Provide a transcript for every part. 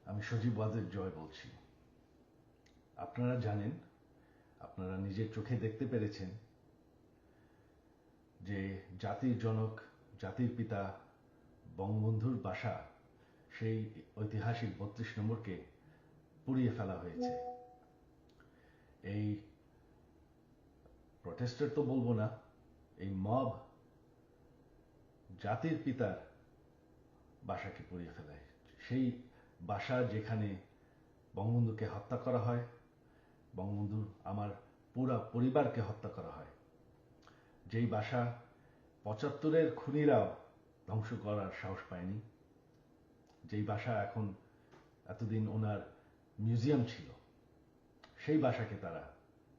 আমি সজীব ওয়াজেদ জয় বলছি। আপনারা জানেন, আপনারা নিজের চোখে দেখতে পেরেছেন যে জাতির জনক, জাতির পিতা বঙ্গবন্ধুর বাসা, সেই ঐতিহাসিক ৩২ নম্বরকে পুড়িয়ে ফেলা হয়েছে। এই প্রটেস্টার তো বলবো না, এই মব জাতির পিতার বাসাকে পুড়িয়ে ফেলায়। সেই বাসা যেখানে বঙ্গবন্ধুকে হত্যা করা হয়, বঙ্গবন্ধুর আমার পুরা পরিবারকে হত্যা করা হয়, যেই বাসা ৭৫-এর খুনিরাও ধ্বংস করার সাহস পায়নি, যেই বাসা এখন এতদিন ওনার মিউজিয়াম ছিল, সেই বাসাকে তারা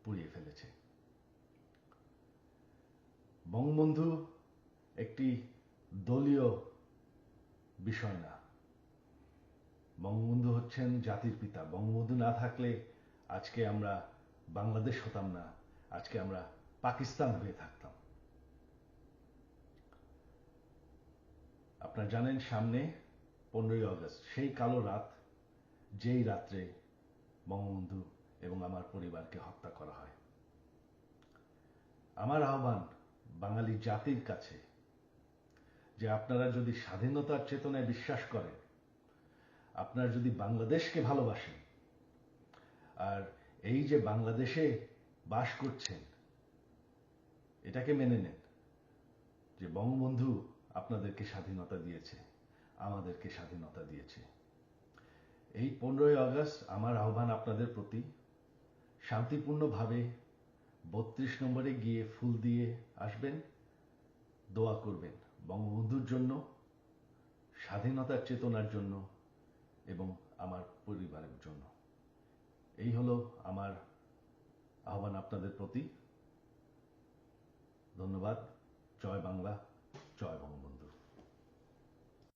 পুড়িয়ে ফেলেছে। বঙ্গবন্ধু একটি দলীয় বিষয় না, বঙ্গবন্ধু হচ্ছেন জাতির পিতা। বঙ্গবন্ধু না থাকলে আজকে আমরা বাংলাদেশ হতাম না, আজকে আমরা পাকিস্তান হয়ে থাকতাম। আপনারা জানেন, সামনে 15ই আগস্ট, সেই কালো রাত, যেই রাত্রে বঙ্গবন্ধু এবং আমার পরিবারকে হত্যা করা হয়। আমার আহ্বান বাঙালি জাতির কাছে যে আপনারা যদি স্বাধীনতার চেতনায় বিশ্বাস করেন, আপনারা যদি বাংলাদেশকে ভালোবাসেন, আর এই যে বাংলাদেশে বাস করছেন, এটাকে মেনে নেন যে বঙ্গবন্ধু আপনাদেরকে স্বাধীনতা দিয়েছে, আমাদেরকে স্বাধীনতা দিয়েছে। এই 15ই আগস্ট আমার আহ্বান আপনাদের প্রতি, শান্তিপূর্ণভাবে ৩২ নম্বরে গিয়ে ফুল দিয়ে আসবেন, দোয়া করবেন বঙ্গবন্ধুর জন্য, স্বাধীনতার চেতনার জন্য এবং আমার পরিবারের জন্য। এই হলো আমার আহ্বান আপনাদের প্রতি। ধন্যবাদ। জয় বাংলা, জয় বঙ্গবন্ধু।